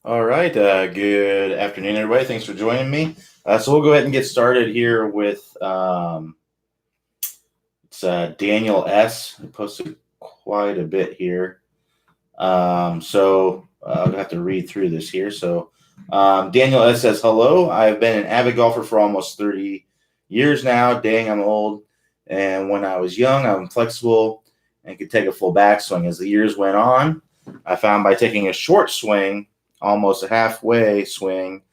All right. Good afternoon, everybody. Thanks for joining me. So we'll go ahead and get started here with it's Daniel S. Who posted quite a bit here. I'll have to read through this here. Daniel S. says, "Hello. I've been an avid golfer for almost 30 years now. Dang, I'm old. And when I was young, I'm flexible and could take a full backswing. As the years went on, I found by taking a short swing, almost a halfway swing,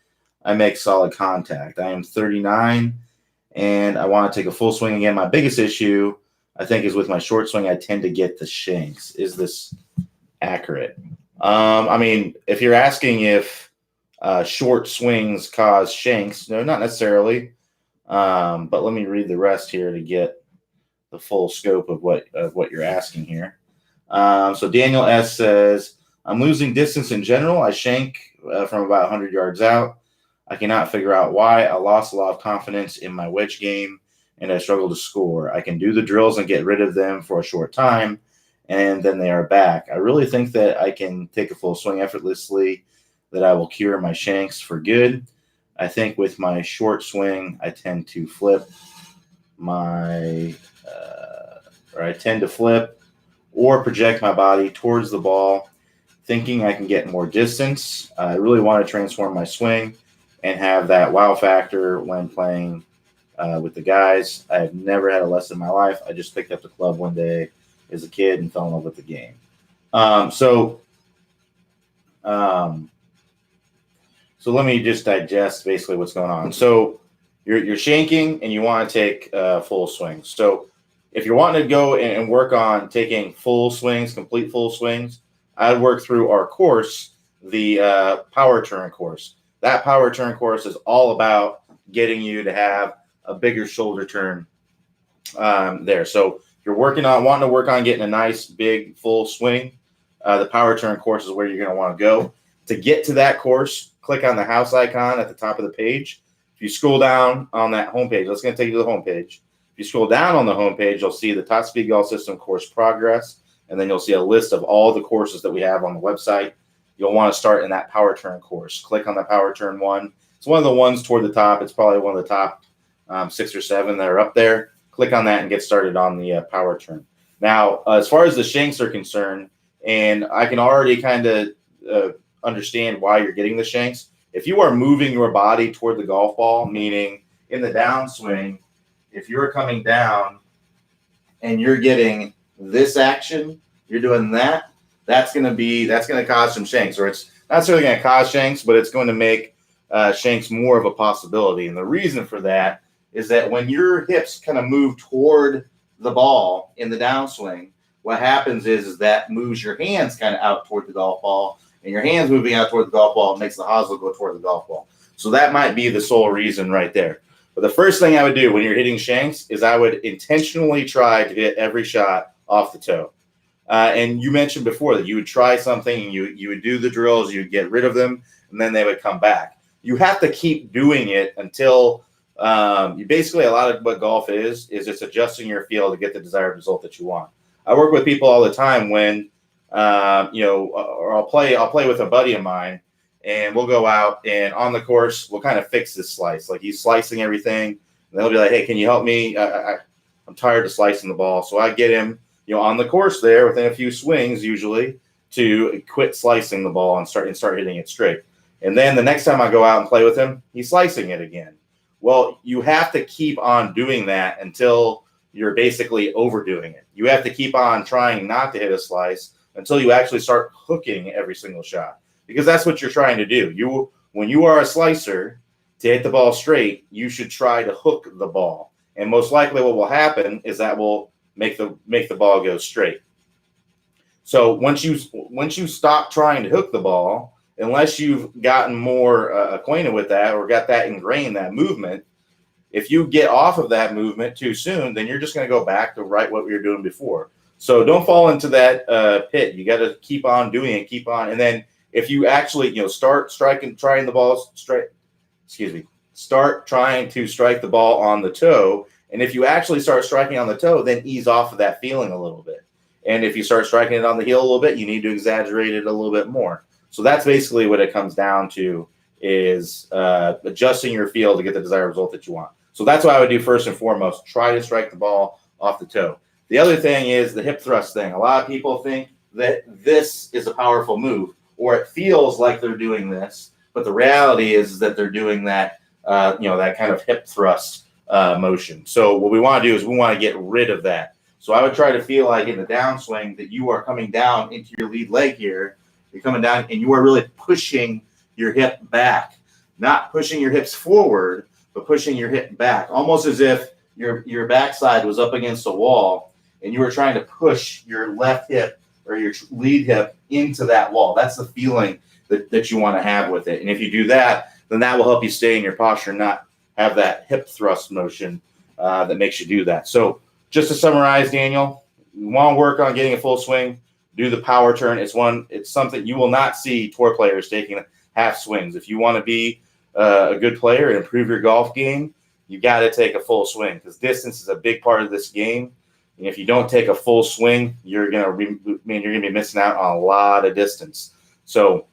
I make solid contact. I am 39 and I want to take a full swing again. My biggest issue, I think, is with my short swing. I tend to get the shanks. Is this accurate?" If you're asking if short swings cause shanks, no, not necessarily. But let me read the rest here to get the full scope of what you're asking here. So Daniel S says, "I'm losing distance in general. I shank from about 100 yards out. I cannot figure out why. I lost a lot of confidence in my wedge game, and I struggle to score. I can do the drills and get rid of them for a short time, and then they are back. I really think that I can take a full swing effortlessly, that I will cure my shanks for good. I think with my short swing, I tend to flip my, or I tend to flip or project my body towards the ball, thinking I can get more distance. I really want to transform my swing and have that wow factor when playing with the guys. I have never had a lesson in my life. I just picked up the club one day as a kid and fell in love with the game." Um, so, um, so let me just digest basically what's going on. So you're shanking and you want to take full swings. So if you're wanting to go and work on taking full swings, complete full swings, I'd work through our course, the power turn course. That power turn course is all about getting you to have a bigger shoulder turn there. So if you're wanting to work on getting a nice big full swing, the power turn course is where you're going to want to go. To get to that course, click on the house icon at the top of the page. If you scroll down on that homepage, that's going to take you to the homepage. If you scroll down on the homepage, you'll see the Top Speed Golf System course progress, and then you'll see a list of all the courses that we have on the website. You'll want to start in that power turn course. Click on the power turn one. It's one of the ones toward the top. It's probably one of the top 6 or 7 that are up there. Click on that and get started on the power turn. Now, as far as the shanks are concerned, and I can already kind of understand why you're getting the shanks. If you are moving your body toward the golf ball, meaning in the downswing, if you're coming down and you're getting this action, you're doing that, that's going to cause some shanks, or it's not necessarily going to cause shanks, but it's going to make shanks more of a possibility. And the reason for that is that when your hips kind of move toward the ball in the downswing, what happens is that moves your hands kind of out toward the golf ball, and your hands moving out toward the golf ball makes the hosel go toward the golf ball. So that might be the sole reason right there. But the first thing I would do when you're hitting shanks is I would intentionally try to hit every shot off the toe. And you mentioned before that you would try something and you would do the drills, you would get rid of them, and then they would come back. You have to keep doing it until you basically, a lot of what golf is it's adjusting your feel to get the desired result that you want. I work with people all the time when, or I'll play with a buddy of mine, and we'll go out and on the course we'll kind of fix this slice. Like he's slicing everything, and they'll be like, "Hey, can you help me? I'm tired of slicing the ball." So I get him, on the course there within a few swings usually to quit slicing the ball and start hitting it straight. And then the next time I go out and play with him, he's slicing it again. Well, you have to keep on doing that until you're basically overdoing it. You have to keep on trying not to hit a slice until you actually start hooking every single shot, because that's what you're trying to do. When you are a slicer, to hit the ball straight, you should try to hook the ball. And most likely what will happen is that will make the ball go straight. So once you stop trying to hook the ball, unless you've gotten more acquainted with that or got that ingrained, that movement, if you get off of that movement too soon, then you're just going to go back to what we were doing before. So don't fall into that pit. You got to keep on doing it, keep on. And then if you actually, start trying the ball straight, start trying to strike the ball on the toe. And if you actually start striking on the toe, then ease off of that feeling a little bit. And if you start striking it on the heel a little bit, you need to exaggerate it a little bit more. So that's basically what it comes down to, is adjusting your feel to get the desired result that you want. So that's what I would do first and foremost. Try to strike the ball off the toe. The other thing is the hip thrust thing. A lot of people think that this is a powerful move, or it feels like they're doing this, but the reality is that they're doing that, that kind of hip thrust motion. So what we want to do is we want to get rid of that. So I would try to feel like in the downswing that you are coming down into your lead leg here. You're coming down and you are really pushing your hip back, not pushing your hips forward, but pushing your hip back, almost as if your backside was up against a wall and you were trying to push your left hip or your lead hip into that wall. That's the feeling that you want to have with it. And if you do that, then that will help you stay in your posture, not have that hip thrust motion that makes you do that. So just to summarize, Daniel, you want to work on getting a full swing, do the power turn. It's something you will not see tour players taking half swings. If you want to be a good player and improve your golf game, you got to take a full swing, because distance is a big part of this game. And if you don't take a full swing, you're gonna be missing out on a lot of distance. So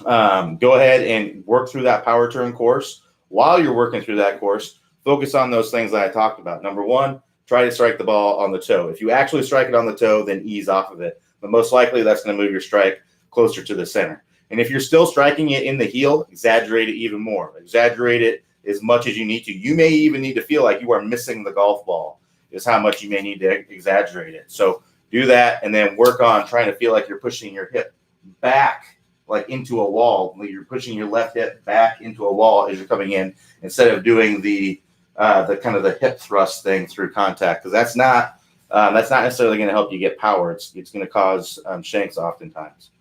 go ahead and work through that power turn course. While you're working through that course, focus on those things that I talked about. Number one, try to strike the ball on the toe. If you actually strike it on the toe, then ease off of it. But most likely that's going to move your strike closer to the center. And if you're still striking it in the heel, exaggerate it even more. Exaggerate it as much as you need to. You may even need to feel like you are missing the golf ball, is how much you may need to exaggerate it. So do that, and then work on trying to feel like you're pushing your hip back, like into a wall. You're pushing your left hip back into a wall as you're coming in, instead of doing the kind of the hip thrust thing through contact, because that's not necessarily going to help you get power. It's going to cause shanks oftentimes.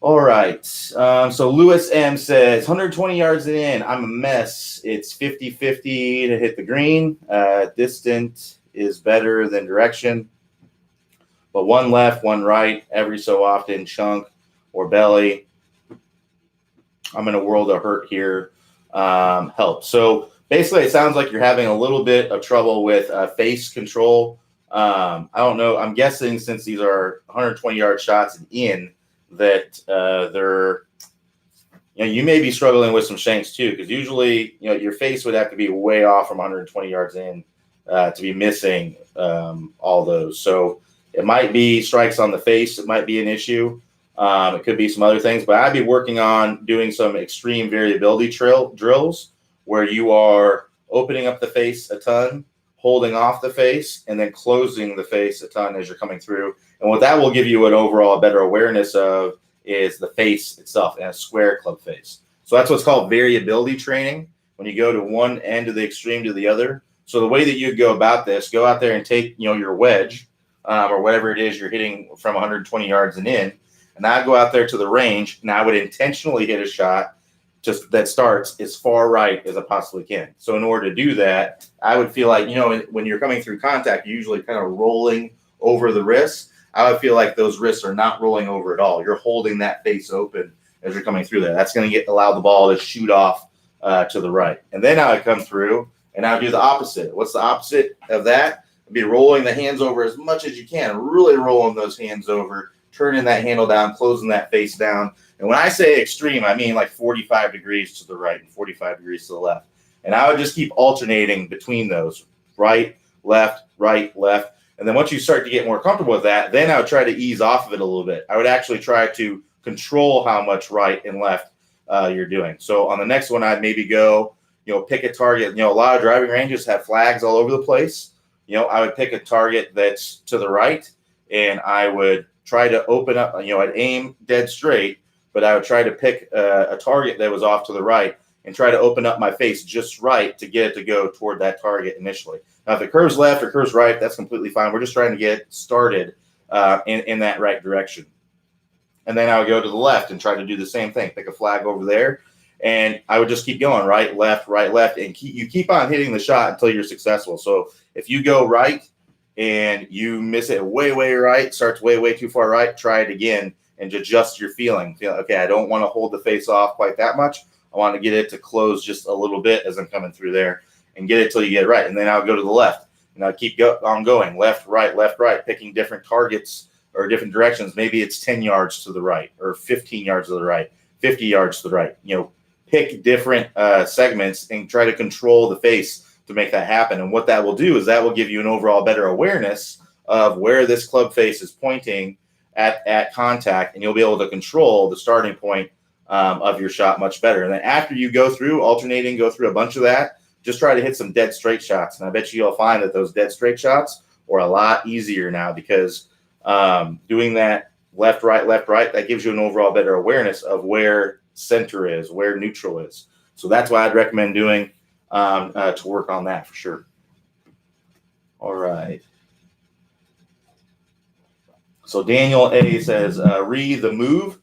All right. So Lewis M says 120 yards in. I'm a mess. It's 50-50 to hit the green. Distant is better than direction, but one left, one right, every so often, chunk or belly. I'm in a world of hurt here. Help. So basically, it sounds like you're having a little bit of trouble with face control. I don't know. I'm guessing since these are 120-yard shots and in, that you may be struggling with some shanks too, because usually your face would have to be way off from 120 yards in to be missing all those. So it might be strikes on the face. It might be an issue. It could be some other things, but I'd be working on doing some extreme variability drills where you are opening up the face a ton, holding off the face, and then closing the face a ton as you're coming through. And what that will give you an overall better awareness of is the face itself and a square club face. So that's what's called variability training, when you go to one end of the extreme to the other. So the way that you go about this, go out there and take your wedge or whatever it is you're hitting from 120 yards and in, and I'd go out there to the range, and I would intentionally hit a shot that starts as far right as I possibly can. So in order to do that, I would feel like, when you're coming through contact, you're usually kind of rolling over the wrists. I would feel like those wrists are not rolling over at all. You're holding that face open as you're coming through there. That's going to allow the ball to shoot off to the right. And then I would come through and I would do the opposite. What's the opposite of that? It'd be rolling the hands over as much as you can, really rolling those hands over, turning that handle down, closing that face down. And when I say extreme, I mean like 45 degrees to the right and 45 degrees to the left. And I would just keep alternating between those, right, left, right, left. And then once you start to get more comfortable with that, then I would try to ease off of it a little bit. I would actually try to control how much right and left you're doing. So on the next one, I'd maybe go, pick a target. A lot of driving ranges have flags all over the place. I would pick a target that's to the right, and I would try to open up, I'd aim dead straight, but I would try to pick a target that was off to the right and try to open up my face just right to get it to go toward that target initially. Now, if it curves left or curves right, that's completely fine. We're just trying to get started in that right direction. And then I would go to the left and try to do the same thing. Pick a flag over there, and I would just keep going right, left, and you keep on hitting the shot until you're successful. So if you go right and you miss it way, way right, starts way, way too far right, try it again and adjust your feeling. Okay, I don't want to hold the face off quite that much. I want to get it to close just a little bit as I'm coming through there, and get it till you get it right. And then I'll go to the left, and I'll keep on going left, right, picking different targets or different directions. Maybe it's 10 yards to the right or 15 yards to the right, 50 yards to the right. Pick different segments and try to control the face to make that happen. And what that will do is that will give you an overall better awareness of where this club face is pointing at contact, and you'll be able to control the starting point of your shot much better. And then after you go through a bunch of that, just try to hit some dead straight shots. And I bet you'll find that those dead straight shots are a lot easier now because doing that left, right, that gives you an overall better awareness of where center is, where neutral is. So that's why I'd recommend doing to work on that for sure. All right. So Daniel A says, the move.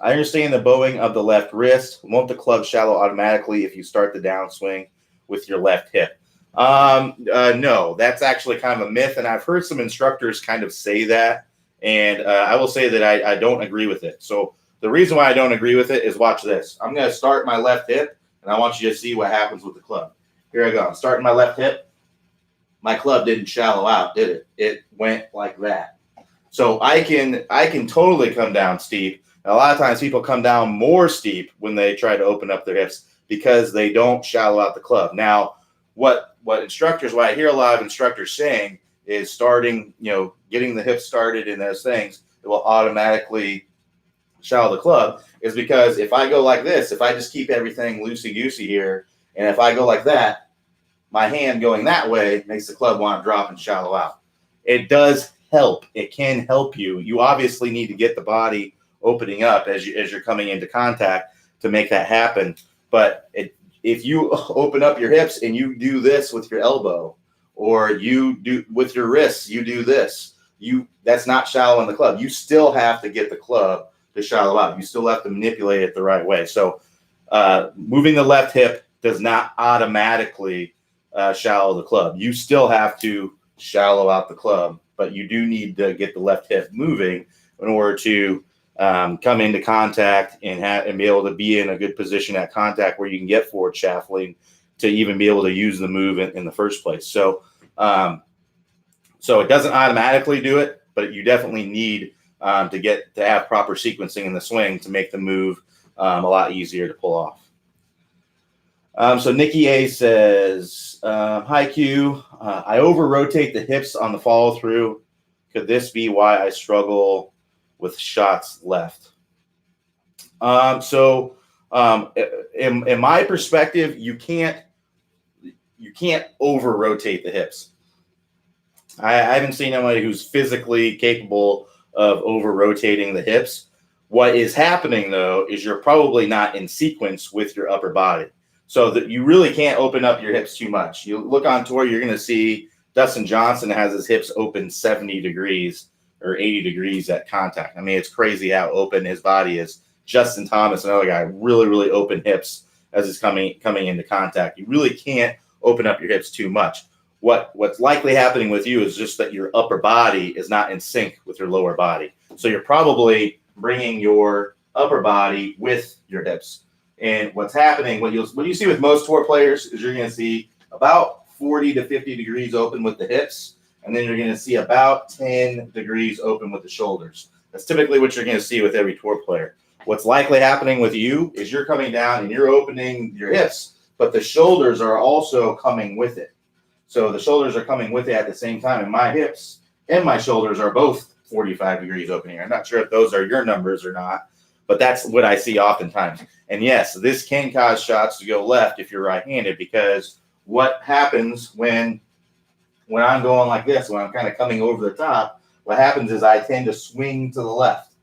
I understand the bowing of the left wrist. Won't the club shallow automatically if you start the downswing with your left hip? No, that's actually kind of a myth. And I've heard some instructors kind of say that. And I will say that I don't agree with it. So the reason why I don't agree with it is watch this. I'm going to start my left hip, and I want you to see what happens with the club. Here I go. I'm starting my left hip. My club didn't shallow out, did it? It went like that. So I can totally come down steep. And a lot of times people come down more steep when they try to open up their hips because they don't shallow out the club. Now, what I hear a lot of instructors saying is starting, getting the hips started in those things, it will automatically shallow the club, is because if I go like this, if I just keep everything loosey-goosey here, and if I go like that, my hand going that way makes the club want to drop and shallow out. It does help. It can help you. You obviously need to get the body opening up as you're coming into contact to make that happen. But if you open up your hips and you do this with your elbow, or you do with your wrists, you do this, that's not shallowing the club. You still have to get the club to shallow out. You still have to manipulate it the right way. So moving the left hip does not automatically shallow the club. You still have to shallow out the club, but you do need to get the left hip moving in order to come into contact and be able to be in a good position at contact where you can get forward shaffling to even be able to use the move in the first place. So it doesn't automatically do it, but you definitely need to have proper sequencing in the swing to make the move a lot easier to pull off. So Nikki A says, hi Q, I over-rotate the hips on the follow-through. Could this be why I struggle with shots left? In my perspective, you can't over-rotate the hips. I haven't seen anybody who's physically capable of over-rotating the hips. What is happening, though, is you're probably not in sequence with your upper body. So that you really can't open up your hips too much. You look on tour, you're going to see Dustin Johnson has his hips open 70 degrees or 80 degrees at contact. I mean, it's crazy how open his body is. Justin Thomas, another guy, really, really open hips as he's coming into contact. You really can't open up your hips too much. What's likely happening with you is just that your upper body is not in sync with your lower body. So you're probably bringing your upper body with your hips. And what's happening, what you see with most tour players is you're going to see about 40 to 50 degrees open with the hips, and then you're going to see about 10 degrees open with the shoulders. That's typically what you're going to see with every tour player. What's likely happening with you is you're coming down and you're opening your hips, but the shoulders are also coming with it. So the shoulders are coming with it at the same time, and my hips and my shoulders are both 45 degrees open here. I'm not sure if those are your numbers or not, but that's what I see oftentimes. And yes, this can cause shots to go left if you're right-handed, because what happens when I'm going like this, when I'm kind of coming over the top, what happens is I tend to swing to the left.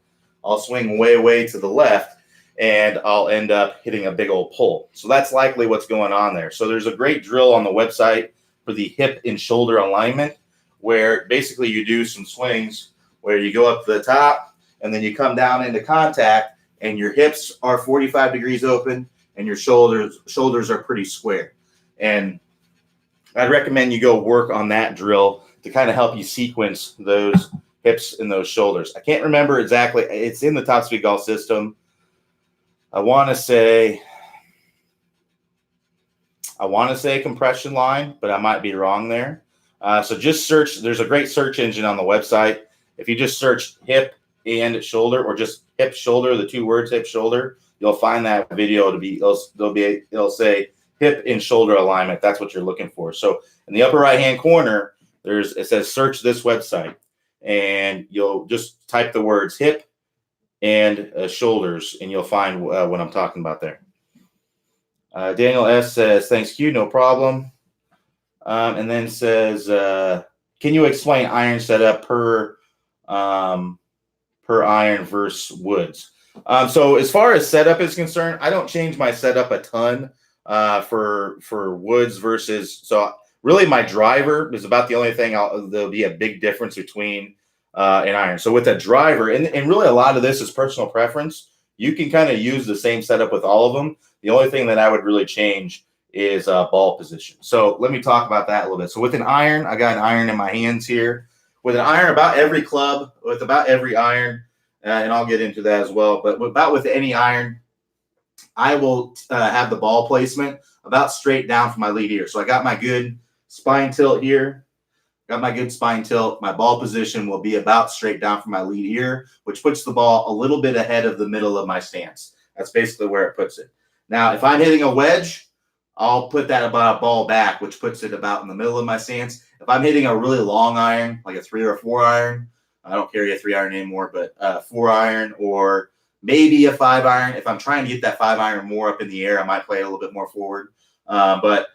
I'll swing way, way to the left, and I'll end up hitting a big old pull. So that's likely what's going on there. So there's a great drill on the website for the hip and shoulder alignment, where basically you do some swings where you go up to the top and then you come down into contact, and your hips are 45 degrees open and your shoulders are pretty square. And I'd recommend you go work on that drill to kind of help you sequence those hips and those shoulders. I can't remember exactly. It's in the Top Speed Golf system. I want to say compression line, but I might be wrong there. So just search. There's a great search engine on the website, if you just search hip and shoulder, or just hip shoulder, the 2 words hip shoulder, you'll find that video to be, it'll say hip and shoulder alignment. That's what you're looking for. So in the upper right hand corner, it says search this website, and you'll just type the words hip and shoulders, and you'll find what I'm talking about there. Daniel S says, thanks, Q, no problem. And then says, can you explain iron setup per iron versus woods? So as far as setup is concerned, I don't change my setup a ton for woods versus, so really my driver is about the only thing there'll be a big difference between an iron. So with a driver, and really a lot of this is personal preference. You can kind of use the same setup with all of them. The only thing that I would really change is ball position. So let me talk about that a little bit. So with an iron, I got an iron in my hands here. With an iron, about every club, with about every iron, and I'll get into that as well, but with any iron, I will have the ball placement about straight down from my lead ear. So I got my good spine tilt here. Got my good spine tilt. My ball position will be about straight down from my lead ear, which puts the ball a little bit ahead of the middle of my stance. That's basically where it puts it. Now, if I'm hitting a wedge, I'll put that about a ball back, which puts it about in the middle of my stance. If I'm hitting a really long iron, like a 3 or a 4 iron, I don't carry a 3 iron anymore, but 4 iron or maybe a 5 iron. If I'm trying to get that 5 iron more up in the air, I might play a little bit more forward. But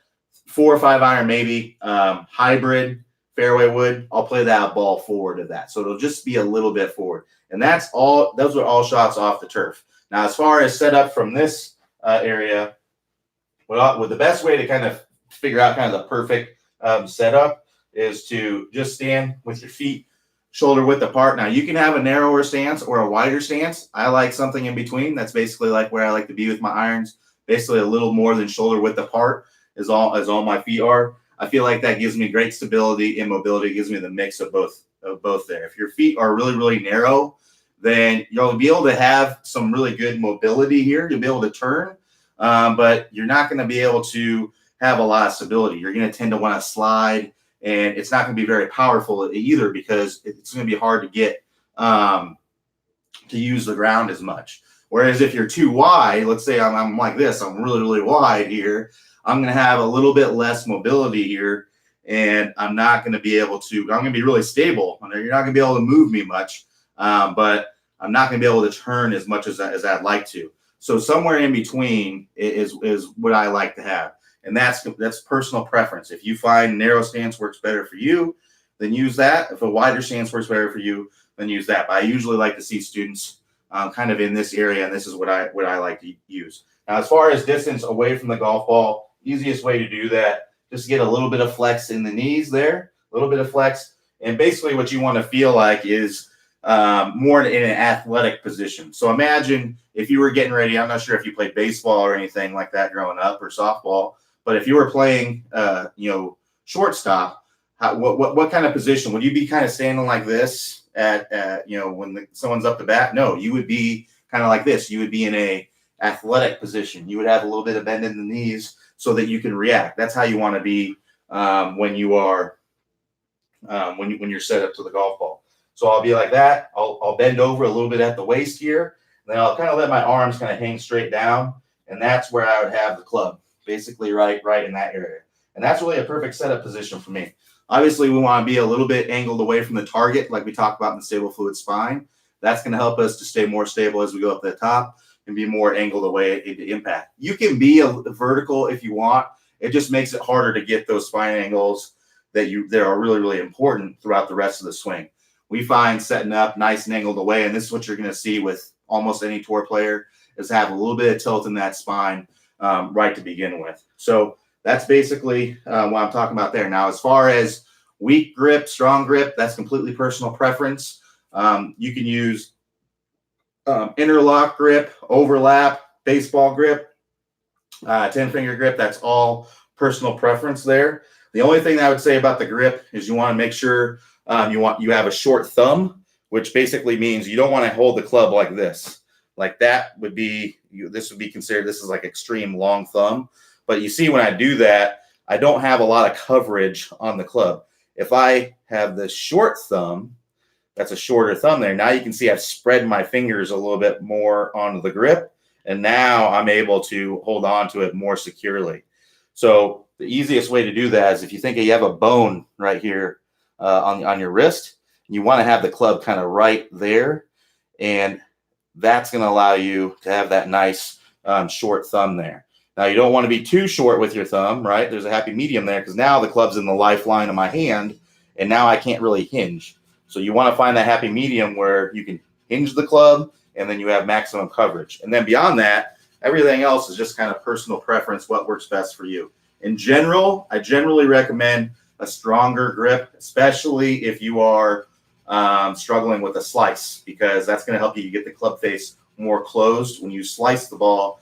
4 or 5 iron, maybe hybrid fairway wood, I'll play that ball forward of that. So it'll just be a little bit forward. And that's all, those are all shots off the turf. Now, as far as setup from this area, well, the best way to kind of figure out kind of the perfect setup is to just stand with your feet shoulder width apart. Now, you can have a narrower stance or a wider stance. I like something in between. That's basically like where I like to be with my irons. Basically, a little more than shoulder width apart is all my feet are. I feel like that gives me great stability and mobility. It gives me the mix of both there. If your feet are really, really narrow, then you'll be able to have some really good mobility here. You'll be able to turn, but you're not going to be able to have a lot of stability. You're going to tend to want to slide, and it's not going to be very powerful either because it's going to be hard to get to use the ground as much. Whereas if you're too wide, let's say I'm like this, I'm really, really wide here, I'm going to have a little bit less mobility here, and I'm not going to be able to, I'm going to be really stable. You're not going to be able to move me much, but I'm not going to be able to turn as much as I'd like to. So somewhere in between is what I like to have. And that's personal preference. If you find narrow stance works better for you, then use that. If a wider stance works better for you, then use that. But I usually like to see students kind of in this area, and this is what I like to use. Now, as far as distance away from the golf ball, easiest way to do that, just get a little bit of flex in the knees there, a little bit of flex. And basically what you want to feel like is more in an athletic position. So imagine if you were getting ready, I'm not sure if you played baseball or anything like that growing up or softball, but if you were playing, shortstop, what kind of position? Would you be kind of standing like this when someone's up to bat? No, you would be kind of like this. You would be in a athletic position. You would have a little bit of bend in the knees so that you can react. That's how you want to be when you are when you're set up to the golf ball. So I'll be like that. I'll bend over a little bit at the waist here. And then I'll kind of let my arms kind of hang straight down, and that's where I would have the club, basically right in that area. And that's really a perfect setup position for me. Obviously, we want to be a little bit angled away from the target, like we talked about in the stable fluid spine. That's going to help us to stay more stable as we go up the top and be more angled away into impact. You can be a vertical if you want. It just makes it harder to get those spine angles that are really, really important throughout the rest of the swing. We find setting up nice and angled away, and this is what you're going to see with almost any tour player, is have a little bit of tilt in that spine right to begin with. So that's basically what I'm talking about there. Now, as far as weak grip, strong grip, that's completely personal preference. You can use interlock grip, overlap, baseball grip, 10-finger grip. That's all personal preference there. The only thing that I would say about the grip is you want to make sure you have a short thumb, which basically means you don't want to hold the club like this. Like that would be, this would be considered, this is like extreme long thumb. But you see when I do that, I don't have a lot of coverage on the club. If I have the short thumb, that's a shorter thumb there. Now you can see I've spread my fingers a little bit more onto the grip, and now I'm able to hold on to it more securely. So the easiest way to do that is if you think you have a bone right here on your wrist, you want to have the club kind of right there, and that's going to allow you to have that nice short thumb there. Now, you don't want to be too short with your thumb, right? There's a happy medium there because now the club's in the lifeline of my hand, and now I can't really hinge. So you want to find that happy medium where you can hinge the club, and then you have maximum coverage. And then beyond that, everything else is just kind of personal preference, what works best for you. In general, I generally recommend a stronger grip, especially if you are struggling with a slice, because that's going to help you get the club face more closed. When you slice the ball,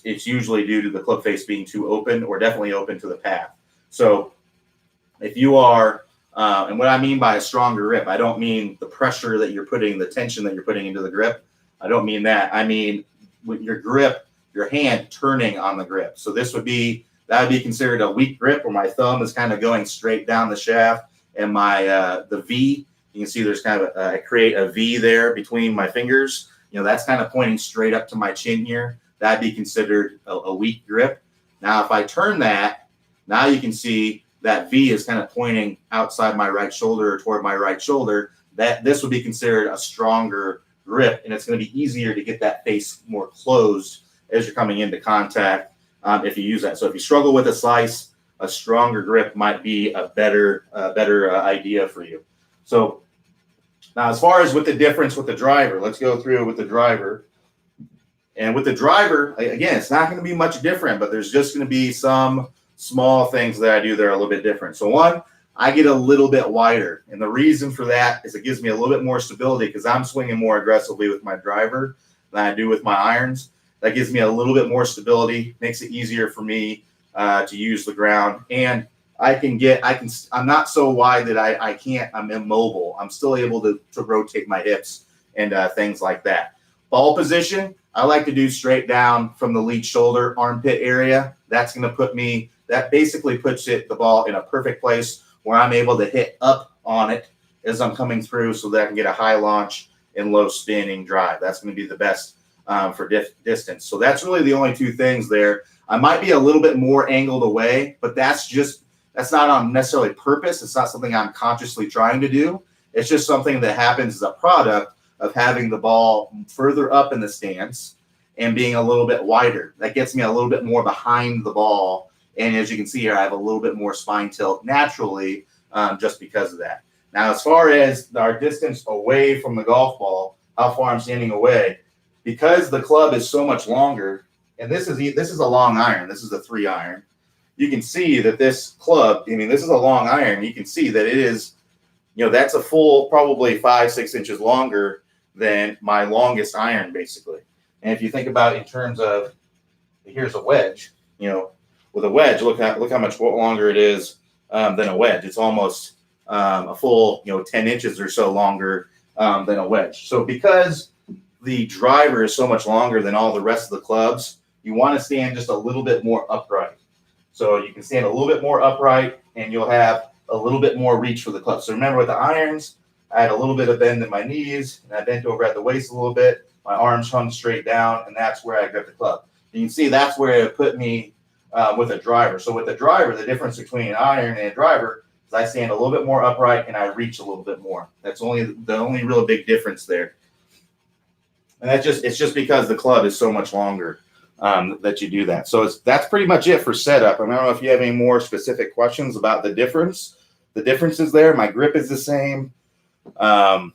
it's usually due to the club face being too open or definitely open to the path. So if you are, and what I mean by a stronger grip, I don't mean the pressure that you're putting, the tension that you're putting into the grip. I don't mean that. I mean with your grip, your hand turning on the grip. So that would be considered a weak grip where my thumb is kind of going straight down the shaft, and my the V, you can see there's kind of I create a V there between my fingers. That's kind of pointing straight up to my chin here. That'd be considered a weak grip. Now, if I turn that, now you can see that V is kind of pointing outside my right shoulder or toward my right shoulder. This would be considered a stronger grip, and it's going to be easier to get that face more closed as you're coming into contact if you use that. So if you struggle with a slice, a stronger grip might be a better idea for you. So now, as far as with the difference with the driver, let's go through with the driver. And with the driver, again, it's not going to be much different, but there's just going to be some small things that I do that are a little bit different. So one, I get a little bit wider. And the reason for that is it gives me a little bit more stability because I'm swinging more aggressively with my driver than I do with my irons. That gives me a little bit more stability, makes it easier for me to use the ground. And I'm not so wide that I'm immobile. I'm still able to rotate my hips and things like that. Ball position, I like to do straight down from the lead shoulder armpit area. That basically puts the ball in a perfect place where I'm able to hit up on it as I'm coming through so that I can get a high launch and low spinning drive. That's going to be the best for distance. So that's really the only two things there. I might be a little bit more angled away, but that's not on necessarily purpose. It's not something I'm consciously trying to do. It's just something that happens as a product of having the ball further up in the stance and being a little bit wider. That gets me a little bit more behind the ball. And as you can see here, I have a little bit more spine tilt naturally just because of that. Now, as far as our distance away from the golf ball, how far I'm standing away, because the club is so much longer, and this is a long iron. This is a 3 iron. You can see that this club, this is a long iron. You can see that it is, that's a full probably 5-6 inches longer than my longest iron, basically. And if you think about it in terms of, here's a wedge, with a wedge, look how much longer it is than a wedge. It's almost a full, 10 inches or so longer than a wedge. So because the driver is so much longer than all the rest of the clubs, you want to stand just a little bit more upright. So you can stand a little bit more upright, and you'll have a little bit more reach for the club. So remember with the irons, I had a little bit of bend in my knees, and I bent over at the waist a little bit. My arms hung straight down, and that's where I grip the club. You can see that's where it put me with a driver. So with the driver, the difference between an iron and a driver is I stand a little bit more upright and I reach a little bit more. That's the only real big difference there. And it's just because the club is so much longer that you do that. So that's pretty much it for setup. I don't know if you have any more specific questions about the difference. The difference is there. My grip is the same. But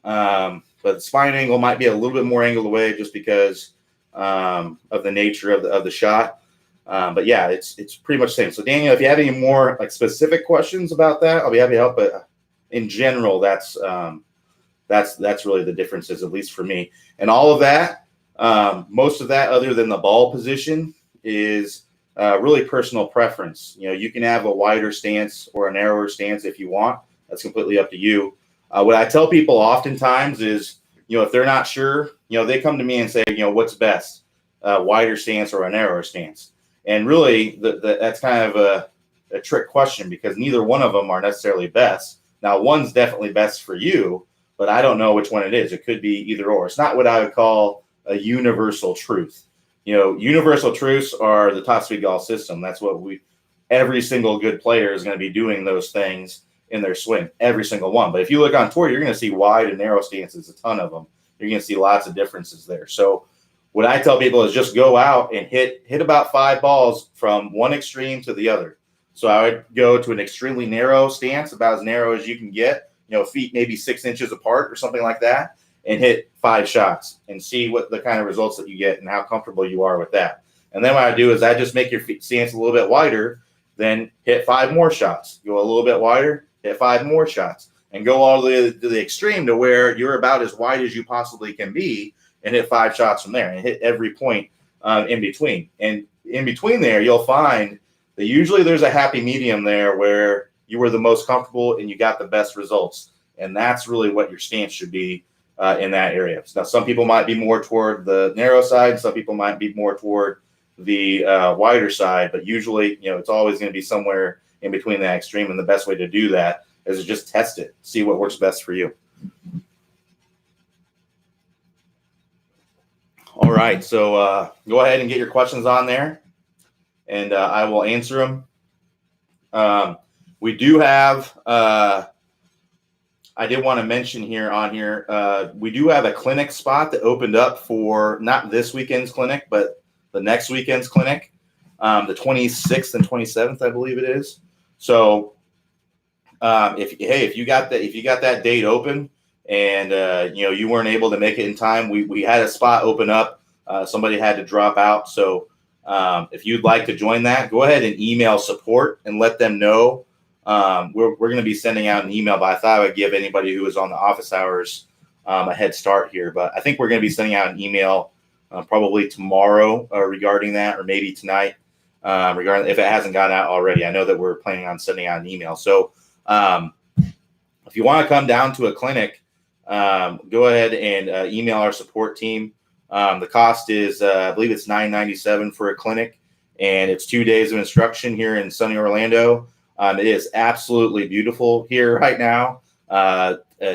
the spine angle might be a little bit more angled away just because of the nature of the shot. But yeah, it's pretty much the same. So Daniel, if you have any more specific questions about that, I'll be happy to help. But in general, that's really the differences, at least for me. And all of that, most of that, other than the ball position, is really personal preference. You can have a wider stance or a narrower stance if you want. That's completely up to you. What I tell people oftentimes is, if they're not sure, they come to me and say, what's best, a wider stance or a narrower stance? And really, that's kind of a trick question because neither one of them are necessarily best. Now, one's definitely best for you, but I don't know which one it is. It could be either or. It's not what I would call a universal truth. Universal truths are the Top Speed Golf system. That's what every single good player is going to be doing those things in their swing, every single one. But if you look on tour, you're going to see wide and narrow stances, a ton of them. You're going to see lots of differences there. So what I tell people is just go out and hit about 5 balls from one extreme to the other. So I would go to an extremely narrow stance, about as narrow as you can get, feet maybe 6 inches apart or something like that, and hit 5 shots and see what the kind of results that you get and how comfortable you are with that. And then what I do is I just make your stance a little bit wider, then hit 5 more shots. Go a little bit wider, hit 5 more shots, and go all the way to the extreme to where you're about as wide as you possibly can be and hit 5 shots from there and hit every point in between. And in between there, you'll find that usually there's a happy medium there where you were the most comfortable and you got the best results. And that's really what your stance should be in that area. So now some people might be more toward the narrow side. Some people might be more toward the wider side. But usually, it's always going to be somewhere in between that extreme. And the best way to do that is to just test it, see what works best for you. All right. So go ahead and get your questions on there, and I will answer them. We do have, I did want to mention we do have a clinic spot that opened up for not this weekend's clinic, but the next weekend's clinic, the 26th and 27th, I believe it is. So if you got that date open and you weren't able to make it in time, we had a spot open up. Somebody had to drop out. So if you'd like to join that, go ahead and email support and let them know. We're going to be sending out an email, but I thought I would give anybody who is on the office hours a head start here. But I think we're going to be sending out an email probably tomorrow regarding that, or maybe tonight regarding if it hasn't gone out already. I know that we're planning on sending out an email. So if you want to come down to a clinic, go ahead and email our support team. The cost is, I believe it's $9.97 for a clinic, and it's 2 days of instruction here in sunny Orlando. It is absolutely beautiful here right now.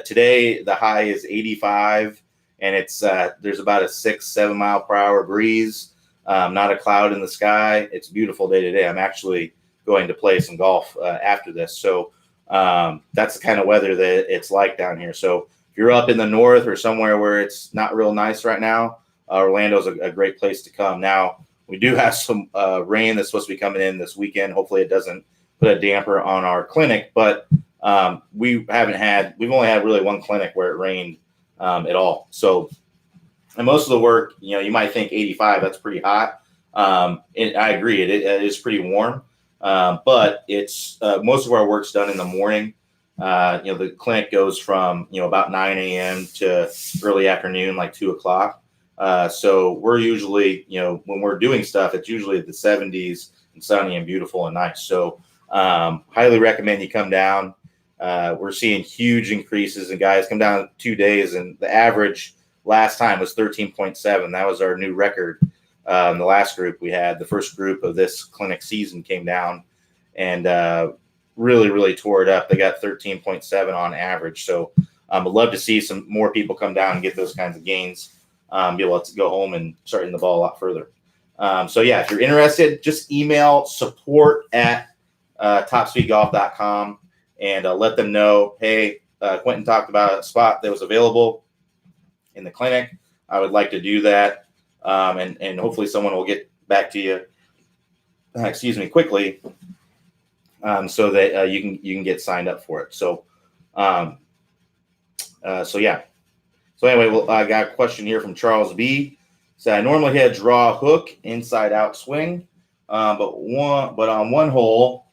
Today, the high is 85, and it's there's about a 6-7 mile per hour breeze. Not a cloud in the sky. It's a beautiful day today. I'm actually going to play some golf after this. So that's the kind of weather that it's like down here. So if you're up in the north or somewhere where it's not real nice right now, Orlando's a great place to come. Now, we do have some rain that's supposed to be coming in this weekend. Hopefully it doesn't put a damper on our clinic, but we've only had really one clinic where it rained at all. So, and most of the work, you might think 85, that's pretty hot. And I agree, it is pretty warm, but it's most of our work's done in the morning. The clinic goes from, about 9 a.m. to early afternoon, like 2 o'clock. So we're usually, when we're doing stuff, it's usually the 70s and sunny and beautiful and nice. So highly recommend you come down. We're seeing huge increases, and guys come down 2 days, and the average last time was 13.7. That was our new record. The last group we had, the first group of this clinic season, came down and really, really tore it up. They got 13.7 on average. So I'd love to see some more people come down and get those kinds of gains, be able to go home and start hitting the ball a lot further. So yeah, if you're interested, just email support@topspeedgolf.com and let them know, hey, Quentin talked about a spot that was available in the clinic. I would like to do that. And hopefully someone will get back to you, quickly, so that you can get signed up for it. So, yeah. So anyway, I got a question here from Charles B. So I normally hit a draw hook inside out swing, but on one hole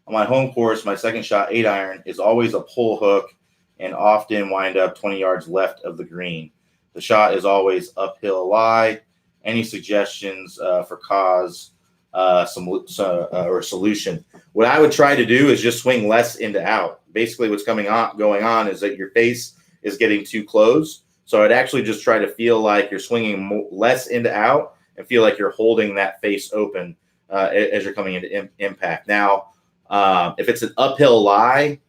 on my home course, my second shot 8-iron is always a pull hook and often wind up 20 yards left of the green. The shot is always uphill lie. Any suggestions for cause or solution? What I would try to do is just swing less into out. Basically, what's going on is that your face is getting too close. So I'd actually just try to feel like you're swinging less into out and feel like you're holding that face open as you're coming into impact. Now, if it's an uphill lie,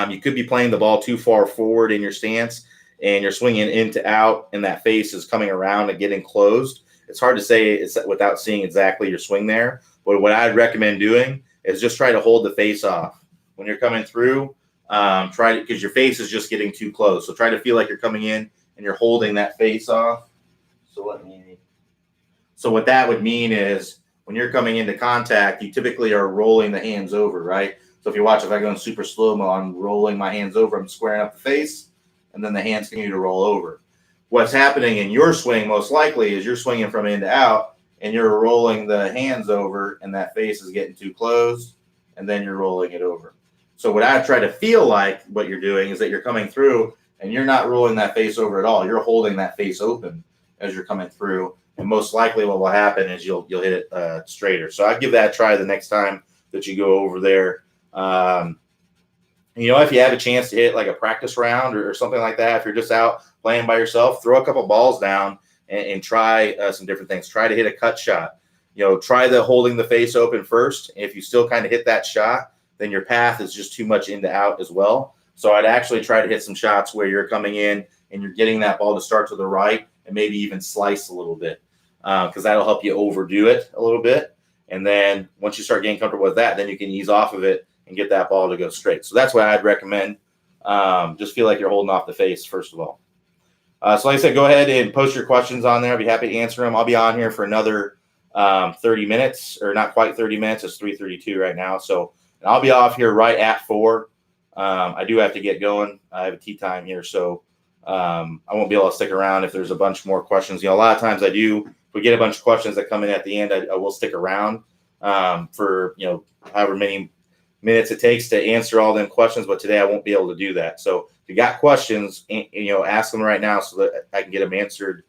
You could be playing the ball too far forward in your stance, and you're swinging in to out, and that face is coming around and getting closed. It's hard to say it's without seeing exactly your swing there. But what I'd recommend doing is just try to hold the face off when you're coming through. Try to, because your face is just getting too close. So try to feel like you're coming in and you're holding that face off. So what that would mean is when you're coming into contact, you typically are rolling the hands over, right? So if you watch, if I go in super slow-mo, I'm rolling my hands over, I'm squaring up the face, and then the hands continue to roll over. What's happening in your swing most likely is you're swinging from in to out, and you're rolling the hands over, and that face is getting too close, and then you're rolling it over. So what I try to feel like what you're doing is that you're coming through, and you're not rolling that face over at all. You're holding that face open as you're coming through. And most likely what will happen is you'll hit it straighter. So I'd give that a try the next time that you go over there. If you have a chance to hit like a practice round or something like that, if you're just out playing by yourself, throw a couple balls down and try some different things. Try to hit a cut shot. Try the holding the face open first. If you still kind of hit that shot, then your path is just too much into out as well. So I'd actually try to hit some shots where you're coming in and you're getting that ball to start to the right and maybe even slice a little bit. Because that'll help you overdo it a little bit. And then once you start getting comfortable with that, then you can ease off of it and get that ball to go straight. So that's what I'd recommend. Just feel like you're holding off the face, first of all. So like I said, go ahead and post your questions on there. I'll be happy to answer them. I'll be on here for another 30 minutes, or not quite 30 minutes. It's 3:32 right now. So I'll be off here right at 4. I do have to get going. I have a tea time here. So I won't be able to stick around if there's a bunch more questions. A lot of times I do. If we get a bunch of questions that come in at the end, I will stick around for however many minutes it takes to answer all them questions. But today I won't be able to do that. So if you got questions, ask them right now so that I can get them answered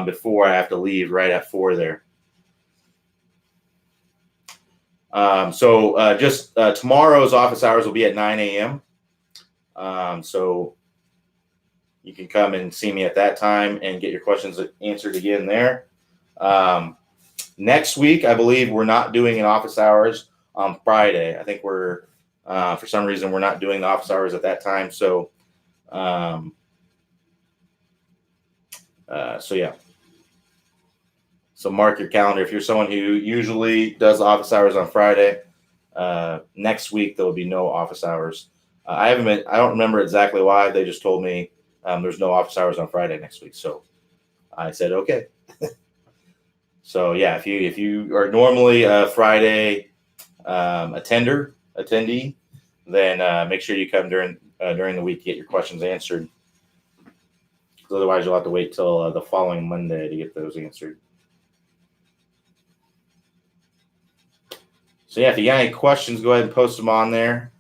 before I have to leave right at 4 there. Tomorrow's office hours will be at 9 a.m. So you can come and see me at that time and get your questions answered again there. Next week, I believe we're not doing an office hours on Friday. I think we're, for some reason, we're not doing the office hours at that time. So yeah. So mark your calendar. If you're someone who usually does office hours on Friday, next week there will be no office hours. I don't remember exactly why. They just told me there's no office hours on Friday next week. So I said, okay. So yeah, if you are normally a Friday attendee, then make sure you come during the week to get your questions answered. Because otherwise you'll have to wait till the following Monday to get those answered. So yeah, if you got any questions, go ahead and post them on there.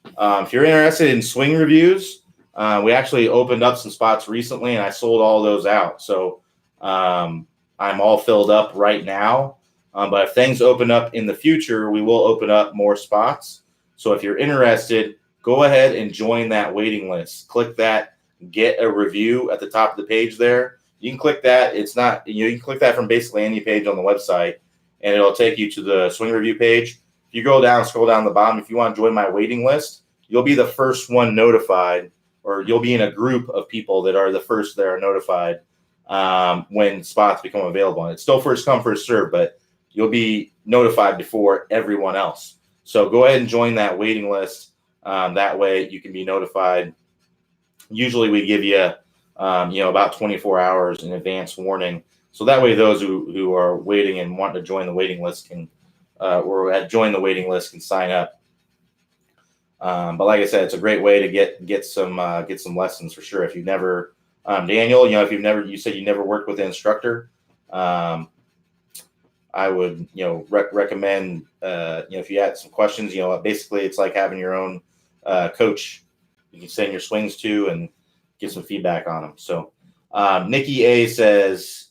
If you're interested in swing reviews, we actually opened up some spots recently, and I sold all those out. So I'm all filled up right now. But if things open up in the future, we will open up more spots. So if you're interested, go ahead and join that waiting list. Click that, get a review at the top of the page there. You can click that. You can click that from basically any page on the website, and it'll take you to the swing review page. If you scroll down the bottom, if you want to join my waiting list, you'll be the first one notified, or you'll be in a group of people that are the first that are notified when spots become available. And it's still first come, first serve, but you'll be notified before everyone else. So go ahead and join that waiting list. That way you can be notified. Usually we give you, about 24 hours in advance warning. So that way those who are waiting and want to join the waiting list can, join the waiting list can sign up. But like I said, it's a great way to get some lessons for sure. If you've never, Daniel, you said you never worked with an instructor, I would, recommend, if you had some questions, basically it's like having your own coach you can send your swings to and get some feedback on them. So Nikki A says,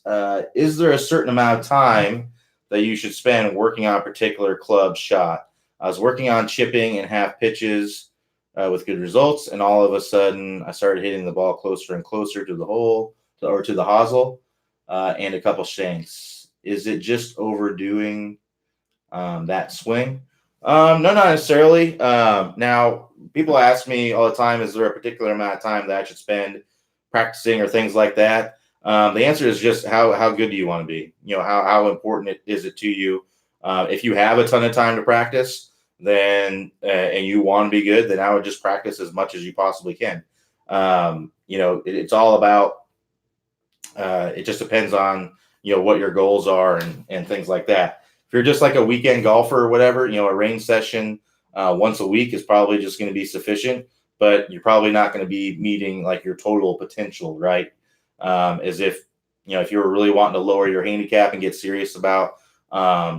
is there a certain amount of time that you should spend working on a particular club shot? I was working on chipping and half pitches with good results, and all of a sudden I started hitting the ball closer and closer to the hole or to the hosel and a couple shanks. Is it just overdoing that swing, No, not necessarily. Now, people ask me all the time, is there a particular amount of time that I should spend practicing or things like that? The answer is just how good do you want to be? How important is it to you? If you have a ton of time to practice, then and you want to be good, then I would just practice as much as you possibly can. It's all about. It just depends on what your goals are and things like that. If you're just like a weekend golfer or whatever, a range session once a week is probably just going to be sufficient, but you're probably not going to be meeting like your total potential, right? As if you were really wanting to lower your handicap and get serious about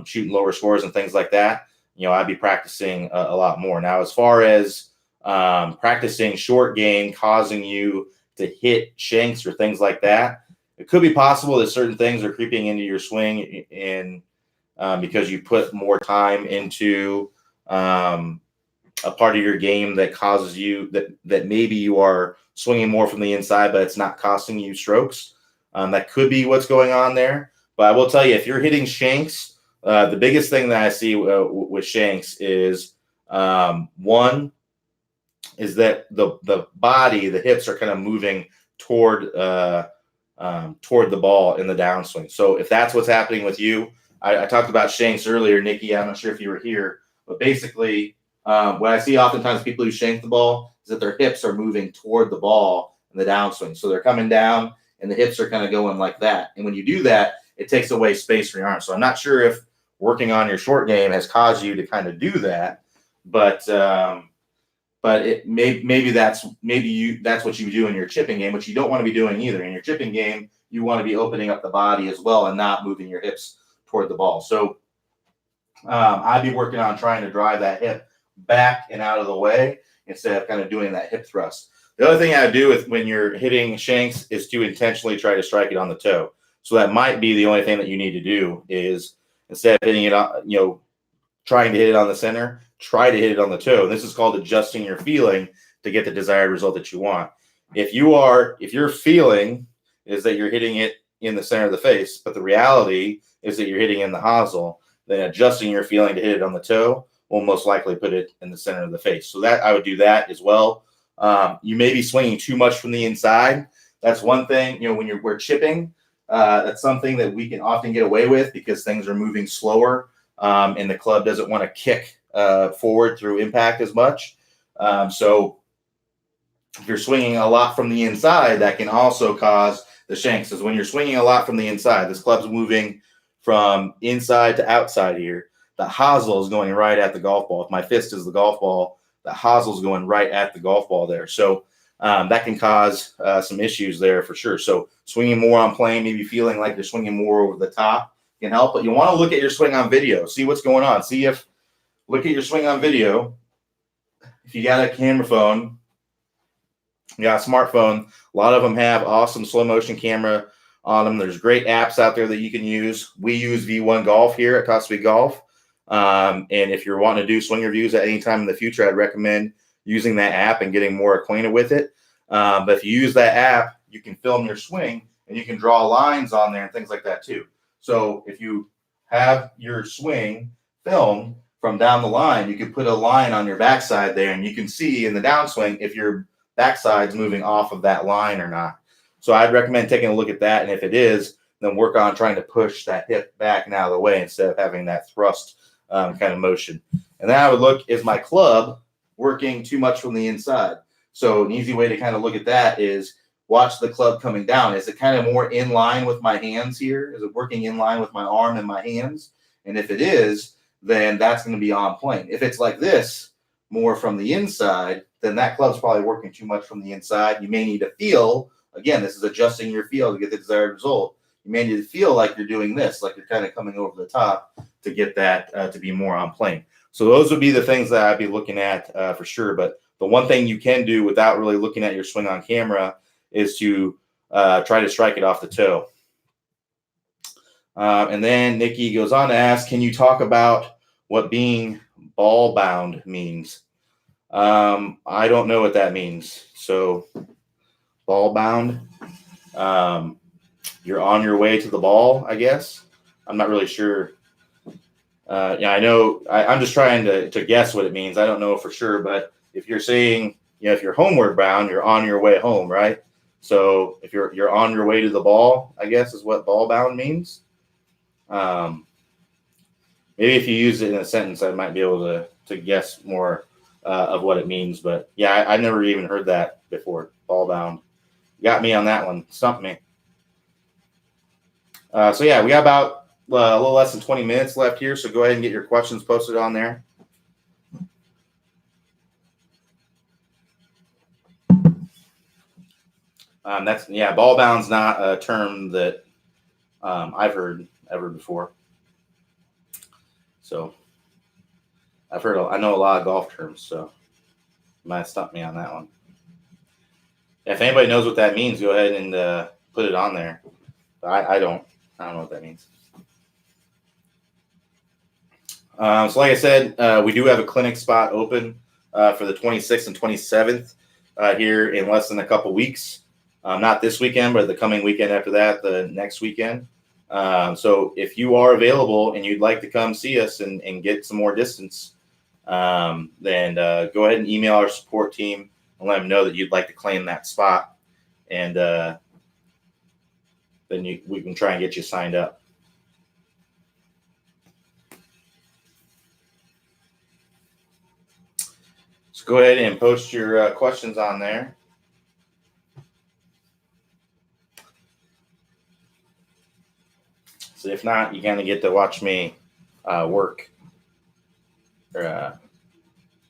shooting lower scores and things like that, I'd be practicing a lot more. Now, as far as practicing short game causing you to hit shanks or things like that, it could be possible that certain things are creeping into your swing in because you put more time into a part of your game that causes you that maybe you are swinging more from the inside, but it's not costing you strokes. That could be what's going on there. But I will tell you, if you're hitting shanks, the biggest thing that I see with shanks is one is that the body, the hips are kind of moving toward the ball in the downswing. So if that's what's happening with you, I talked about shanks earlier, Nikki. I'm not sure if you were here, but basically, what I see oftentimes people who shank the ball is that their hips are moving toward the ball in the downswing. So they're coming down and the hips are kind of going like that. And when you do that, it takes away space from your arm. So I'm not sure if working on your short game has caused you to kind of do that, but it maybe that's what you do in your chipping game, which you don't want to be doing either. In your chipping game, you want to be opening up the body as well and not moving your hips toward the ball. So I'd be working on trying to drive that hip back and out of the way instead of kind of doing that hip thrust. The other thing I would do with when you're hitting shanks is to intentionally try to strike it on the toe. So that might be the only thing that you need to do is instead of hitting it on, trying to hit it on the center, try to hit it on the toe. This is called adjusting your feeling to get the desired result that you want. If your feeling is that you're hitting it in the center of the face, but the reality is that you're hitting in the hosel, then adjusting your feeling to hit it on the toe will most likely put it in the center of the face. So that I would do that as well. You may be swinging too much from the inside. That's one thing, when we're chipping, that's something that we can often get away with because things are moving slower. And the club doesn't want to kick forward through impact as much. So if you're swinging a lot from the inside, that can also cause the shanks. Because when you're swinging a lot from the inside, this club's moving from inside to outside here. The hosel is going right at the golf ball. If my fist is the golf ball, the hosel is going right at the golf ball there. So that can cause some issues there for sure. So swinging more on plane, maybe feeling like you're swinging more over the top can help, but you want to look at your swing on video, see what's going on. Look at your swing on video. If you got a camera phone, you got a smartphone, a lot of them have awesome slow motion camera on them. There's great apps out there that you can use. We use V1 Golf here at Top Speed Golf. And if you're wanting to do swing reviews at any time in the future, I'd recommend using that app and getting more acquainted with it. But if you use that app, you can film your swing and you can draw lines on there and things like that too. So if you have your swing filmed from down the line, you can put a line on your backside there and you can see in the downswing if your backside's moving off of that line or not. So I'd recommend taking a look at that. And if it is, then work on trying to push that hip back and out of the way instead of having that thrust kind of motion. And then I would look, is my club working too much from the inside? So an easy way to kind of look at that is watch the club coming down. Is it kind of more in line with my hands here? Is it working in line with my arm and my hands? And if it is, then that's going to be on plane. If it's like this, more from the inside, then that club's probably working too much from the inside. You may need to feel, again, this is adjusting your feel to get the desired result. You may need to feel like you're doing this, like you're kind of coming over the top to get that to be more on plane. So those would be the things that I'd be looking at for sure. But the one thing you can do without really looking at your swing on camera is to try to strike it off the toe. And then Nikki goes on to ask, can you talk about what being ball bound means? I don't know what that means. So ball bound, you're on your way to the ball, I guess. I'm not really sure Yeah, I know. I'm just trying to guess what it means. I don't know for sure, but if you're saying, if you're homeward bound, you're on your way home, right? So if you're on your way to the ball, I guess is what ball bound means. Um, Maybe if you use it in a sentence, I might be able to guess more of what it means. But yeah, I never even heard that before. Ball bound. Got me on that one. Stumped me. So yeah, we got about a little less than 20 minutes left here. So go ahead and get your questions posted on there. Ball bound's not a term that I've heard ever before. So I know a lot of golf terms, so you might stump me on that one. If anybody knows what that means, go ahead and put it on there. I don't know what that means. So like I said, we do have a clinic spot open for the 26th and 27th here in less than a couple weeks. Not this weekend, but the coming weekend after that, the next weekend. So if you are available and you'd like to come see us and get some more distance, then go ahead and email our support team and let them know that you'd like to claim that spot. And then we can try and get you signed up. So go ahead and post your questions on there. So if not, you kind of get to watch me work or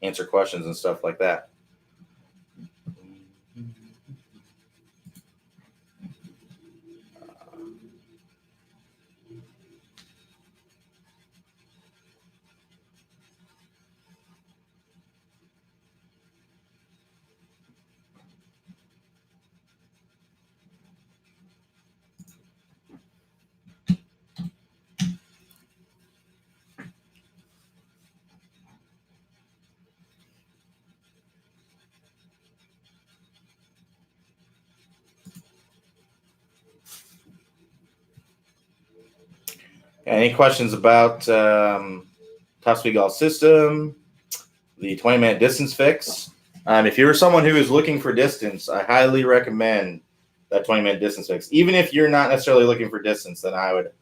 answer questions and stuff like that. Any questions about Top Speed Golf System, the 20-minute distance fix? If you're someone who is looking for distance, I highly recommend that 20-minute distance fix. Even if you're not necessarily looking for distance, then I would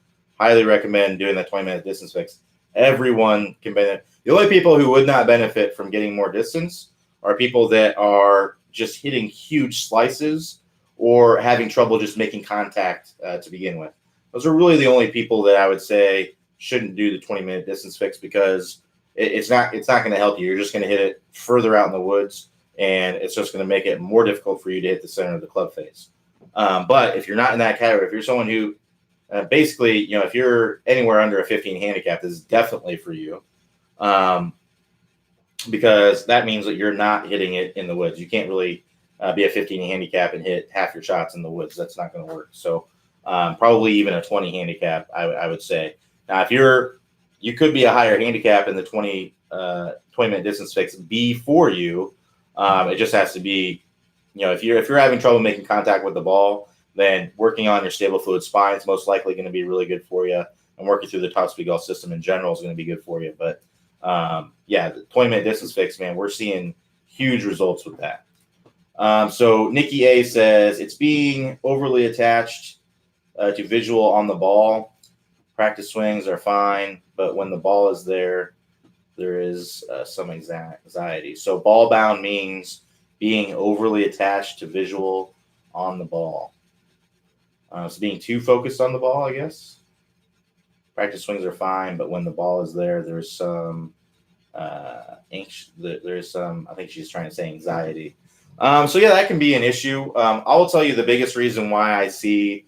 highly recommend doing that 20-minute distance fix. Everyone can benefit. The only people who would not benefit from getting more distance are people that are just hitting huge slices or having trouble just making contact to begin with. Those are really the only people that I would say shouldn't do the 20-minute distance fix, because it's not going to help you. You're just going to hit it further out in the woods, and it's just going to make it more difficult for you to hit the center of the club face. But if you're not in that category, if you're someone who basically, if you're anywhere under a 15 handicap, this is definitely for you, because that means that you're not hitting it in the woods. You can't really be a 15 handicap and hit half your shots in the woods. That's not going to work. So probably even a 20 handicap, I would say. Now, if you could be a higher handicap in the 20-minute distance fix be for you. It just has to be, if you're having trouble making contact with the ball, then working on your stable fluid spine is most likely going to be really good for you. And working through the Top Speed Golf System in general is going to be good for you. But the 20-minute distance fix, man, we're seeing huge results with that. So Nikki A says it's being overly attached to visual on the ball. Practice swings are fine, but when the ball is there is some anxiety. So ball bound means being overly attached to visual on the ball. So being too focused on the ball, I guess. Practice swings are fine, but when the ball is there, there's some there's some, I think she's trying to say anxiety. So yeah, that can be an issue. I will tell you the biggest reason why I see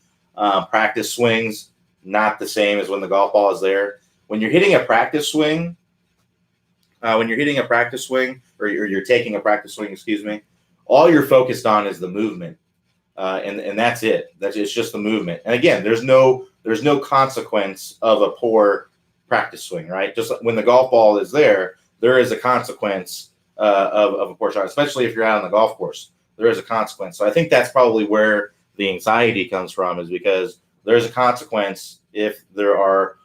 practice swings not the same as when the golf ball is there. When you're hitting a practice swing, or you're taking a practice swing, all you're focused on is the movement, and that's it. It's just the movement. And again, there's no consequence of a poor practice swing, right? Just when the golf ball is there is a consequence of a poor shot, especially if you're out on the golf course. There is a consequence. So I think that's probably where the anxiety comes from, is because there's a consequence if there are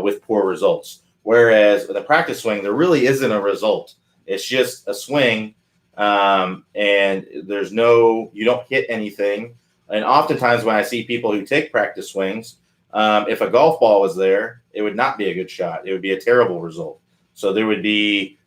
with poor results. Whereas with a practice swing, there really isn't a result. It's just a swing, and you don't hit anything. And oftentimes when I see people who take practice swings, if a golf ball was there, it would not be a good shot. It would be a terrible result. So there would be,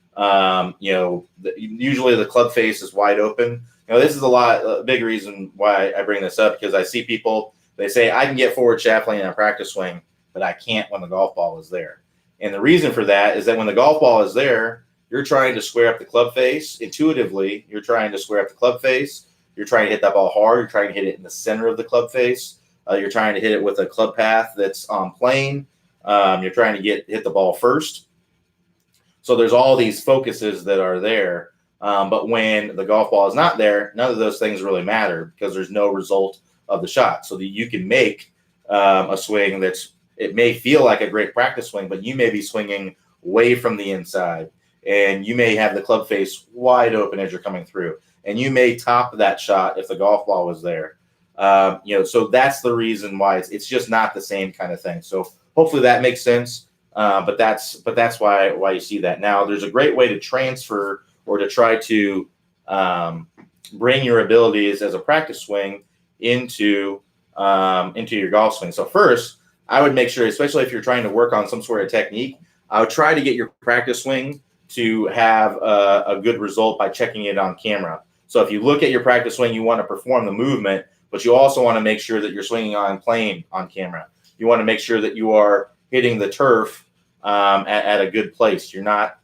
usually the club face is wide open. This is a big reason why I bring this up, because I see people, they say, I can get forward shaft lean in a practice swing, but I can't when the golf ball is there. And the reason for that is that when the golf ball is there, you're trying to square up the club face. Intuitively, you're trying to square up the club face. You're trying to hit that ball hard. You're trying to hit it in the center of the club face. You're trying to hit it with a club path that's on plane. You're trying to hit the ball first. So there's all these focuses that are there. But when the golf ball is not there, none of those things really matter, because there's no result of the shot. So that you can make a swing it may feel like a great practice swing, but you may be swinging way from the inside, and you may have the club face wide open as you're coming through, and you may top that shot if the golf ball was there. So that's the reason why it's just not the same kind of thing. So hopefully that makes sense. But that's why you see that. Now, there's a great way to transfer or to try to bring your abilities as a practice swing into your golf swing. So first, I would make sure, especially if you're trying to work on some sort of technique, I would try to get your practice swing to have a good result by checking it on camera. So if you look at your practice swing, you want to perform the movement, but you also want to make sure that you're swinging on plane on camera. You want to make sure that you are hitting the turf at a good place. You're not,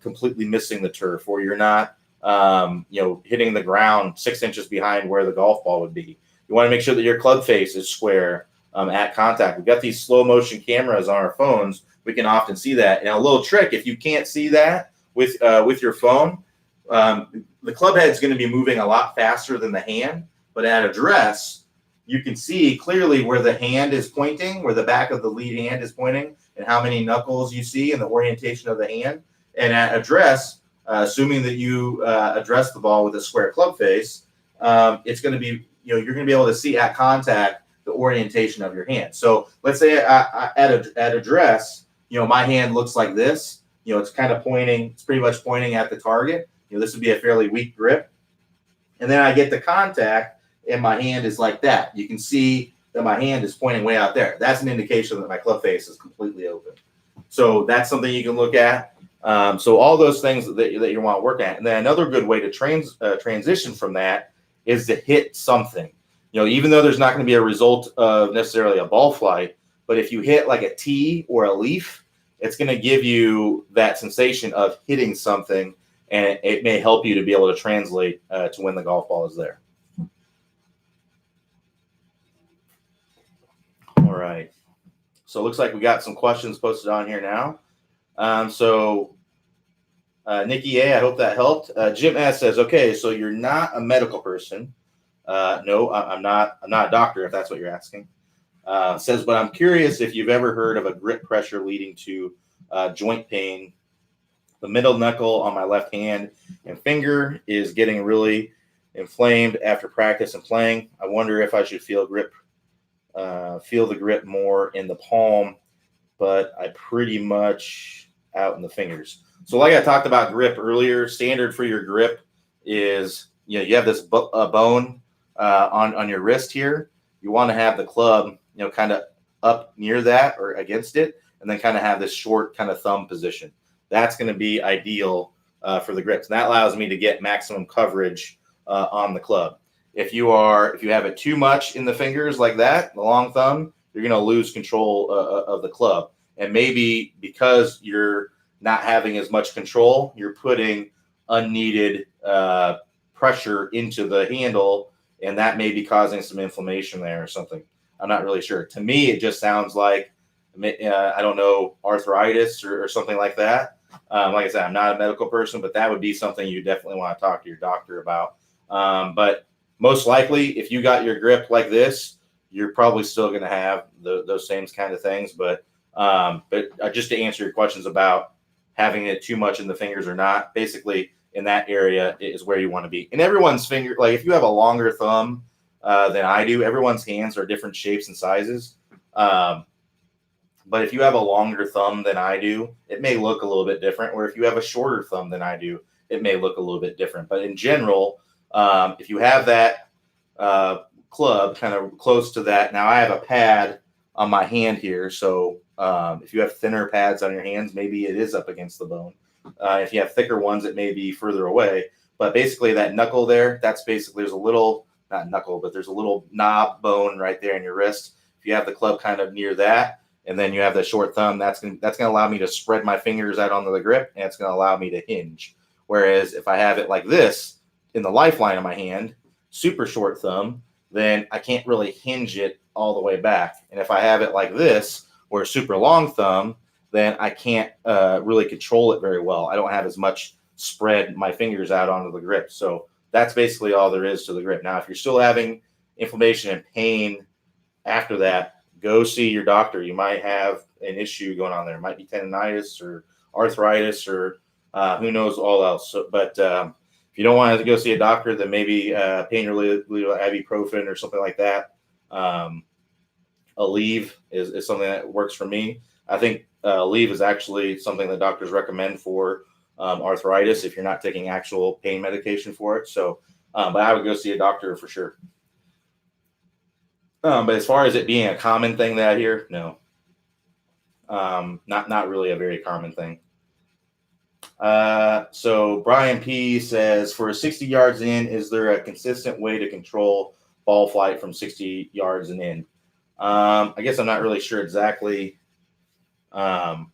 completely missing the turf, or you're not, hitting the ground 6 inches behind where the golf ball would be. You want to make sure that your club face is square at contact. We've got these slow motion cameras on our phones. We can often see that. And a little trick, if you can't see that with your phone, the club head is going to be moving a lot faster than the hand. But at address, you can see clearly where the hand is pointing, where the back of the lead hand is pointing, and how many knuckles you see and the orientation of the hand. And at address, assuming that you address the ball with a square club face, it's going to be, you're going to be able to see at contact the orientation of your hand. So let's say at address, my hand looks like this. It's kind of pointing. It's pretty much pointing at the target. This would be a fairly weak grip. And then I get the contact, and my hand is like that. You can see that my hand is pointing way out there. That's an indication that my club face is completely open. So that's something you can look at. So all those things that you want to work at. And then another good way to transition from that is to hit something. Even though there's not going to be a result of necessarily a ball flight, but if you hit like a tee or a leaf, it's going to give you that sensation of hitting something, and it may help you to be able to translate to when the golf ball is there. All right. So it looks like we got some questions posted on here now. Nikki A, I hope that helped. Jim S says, okay, so you're not a medical person. No, I'm not a doctor, if that's what you're asking. Says, but I'm curious if you've ever heard of a grip pressure leading to joint pain. The middle knuckle on my left hand and finger is getting really inflamed after practice and playing. I wonder if I should feel the grip more in the palm, but I pretty much out in the fingers. So like I talked about grip earlier, standard for your grip is, you have this bone on your wrist here. You want to have the club, kind of up near that or against it, and then kind of have this short kind of thumb position. That's going to be ideal for the grips. And that allows me to get maximum coverage on the club. If you have it too much in the fingers like that, the long thumb, you're going to lose control of the club. And maybe because you're not having as much control, you're putting unneeded pressure into the handle, and that may be causing some inflammation there or something. I'm not really sure. To me, it just sounds like, I don't know, arthritis or something like that. Like I said, I'm not a medical person, but that would be something you definitely want to talk to your doctor about. But most likely, if you got your grip like this, you're probably still going to have those same kind of things. But just to answer your questions about having it too much in the fingers or not, basically in that area is where you want to be. And everyone's finger, like if you have a longer thumb than I do, everyone's hands are different shapes and sizes. But if you have a longer thumb than I do, it may look a little bit different. Or if you have a shorter thumb than I do, it may look a little bit different. But in general, if you have that club kind of close to that, now I have a pad on my hand here. So if you have thinner pads on your hands, maybe it is up against the bone. If you have thicker ones, it may be further away. But basically, that knuckle there, that's basically, there's a little, not knuckle, but there's a little knob bone right there in your wrist. If you have the club kind of near that, and then you have the short thumb, that's gonna allow me to spread my fingers out onto the grip, and it's gonna allow me to hinge. Whereas if I have it like this in the lifeline of my hand, super short thumb, then I can't really hinge it all the way back. And if I have it like this, or a super long thumb, then I can't really control it very well. I don't have as much spread my fingers out onto the grip. So that's basically all there is to the grip. Now, if you're still having inflammation and pain after that, go see your doctor. You might have an issue going on there. It might be tendonitis or arthritis or who knows all else. So, but if you don't want to go see a doctor, then maybe pain relief, ibuprofen or something like that. Aleve is something that works for me. I think Aleve is actually something that doctors recommend for arthritis if you're not taking actual pain medication for it. So, but I would go see a doctor for sure. But as far as it being a common thing that I hear, no, not really a very common thing. So Brian P says, for 60 yards in, is there a consistent way to control ball flight from 60 yards and in? I guess I'm not really sure exactly. I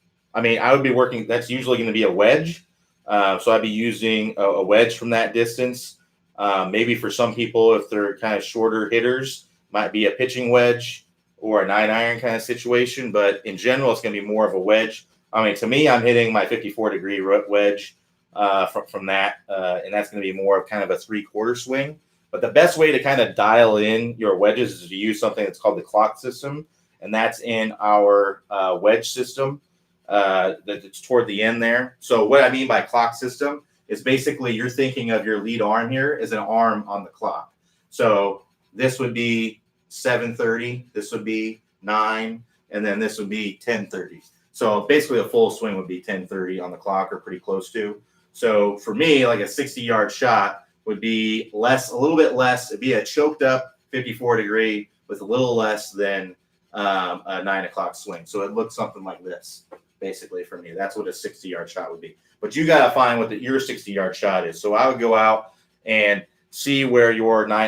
mean, I would be working, that's usually going to be a wedge. So I'd be using a wedge from that distance. Maybe for some people, if they're kind of shorter hitters, might be a pitching wedge or a 9-iron kind of situation. But in general, it's going to be more of a wedge. I mean, to me, I'm hitting my 54-degree wedge from that, and that's going to be more of kind of a 3/4 swing. But the best way to kind of dial in your wedges is to use something that's called the clock system, and that's in our wedge system that's toward the end there. So what I mean by clock system is basically you're thinking of your lead arm here as an arm on the clock. So this would be 7:30, this would be 9, and then this would be 10:30. So basically a full swing would be 10:30 on the clock or pretty close to. So for me, like a 60-yard shot would be less, a little bit less. It'd be a choked up 54-degree with a little less than a 9 o'clock swing. So it looks something like this, basically for me. That's what a 60-yard shot would be. But you got to find what your 60-yard shot is. So I would go out and see where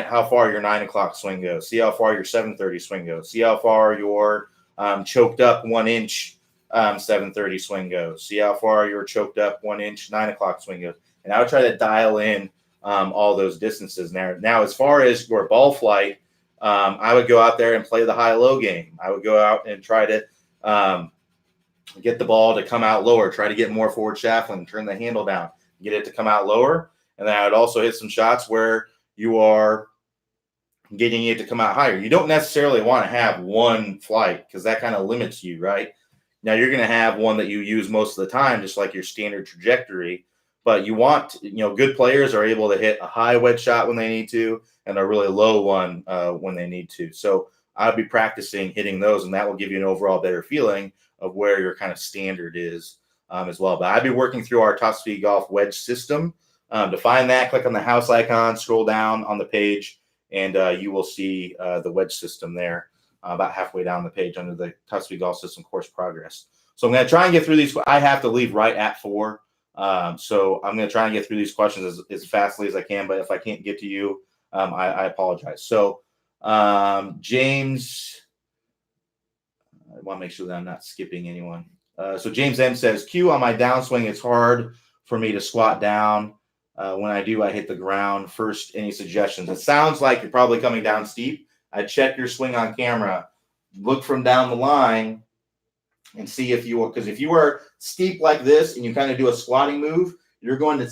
how far your 9 o'clock swing goes. See how far your 7:30 swing goes. See how far your choked up 1 inch 7:30 swing goes. See how far your choked up 1 inch 9 o'clock swing goes. And I would try to dial in all those distances there. Now, as far as your ball flight, I would go out there and play the high-low game. I would go out and try to get the ball to come out lower, try to get more forward shaft and turn the handle down, get it to come out lower. And then I would also hit some shots where you are getting it to come out higher. You don't necessarily want to have one flight because that kind of limits you, right? Now you're going to have one that you use most of the time, just like your standard trajectory. But you want, good players are able to hit a high wedge shot when they need to and a really low one when they need to. So I'd be practicing hitting those, and that will give you an overall better feeling of where your kind of standard is as well. But I'd be working through our Top Speed Golf wedge system. To find that, click on the house icon, scroll down on the page, and you will see the wedge system there about halfway down the page under the Top Speed Golf System course progress. So I'm going to try and get through these. I have to leave right at 4. So I'm going to try and get through these questions as fastly as I can. But if I can't get to you, I apologize. So James, I want to make sure that I'm not skipping anyone. So James M says, Q, on my downswing, it's hard for me to squat down. When I do, I hit the ground. First, any suggestions? It sounds like you're probably coming down steep. I check your swing on camera. Look from down the line and see if you are, because if you are steep like this and you kind of do a squatting move, you're going to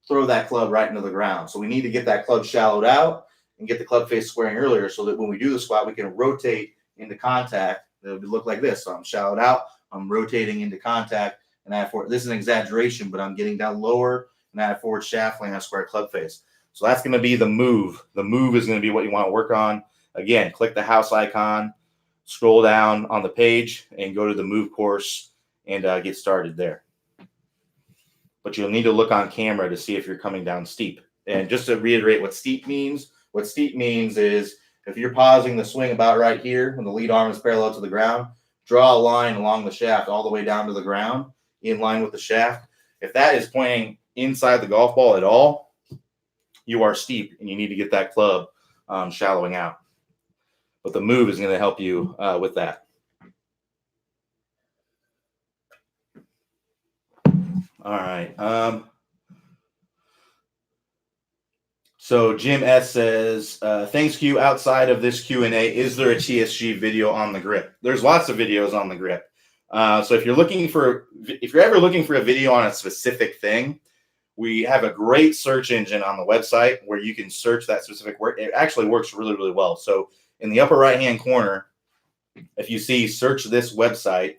throw that club right into the ground. So we need to get that club shallowed out and get the club face squaring earlier so that when we do the squat, we can rotate into contact. It would look like this. So I'm shallowed out, I'm rotating into contact, and I have this is an exaggeration, but I'm getting down lower and I have forward shaft laying on square club face. So that's going to be the move. The move is going to be what you want to work on. Again, click the house icon. scroll down on the page and go to the move course and get started there. But you'll need to look on camera to see if you're coming down steep. And just to reiterate what steep means is if you're pausing the swing about right here when the lead arm is parallel to the ground, draw a line along the shaft all the way down to the ground in line with the shaft. If that is pointing inside the golf ball at all, you are steep and you need to get that club shallowing out. But the move is going to help you with that. All right. So Jim S says, thanks Q. Outside of this Q&A, is there a TSG video on the grip? There's lots of videos on the grip. So if you're ever looking for a video on a specific thing, we have a great search engine on the website where you can search that specific word. It actually works really, really well. So in the upper right-hand corner, if you see search this website,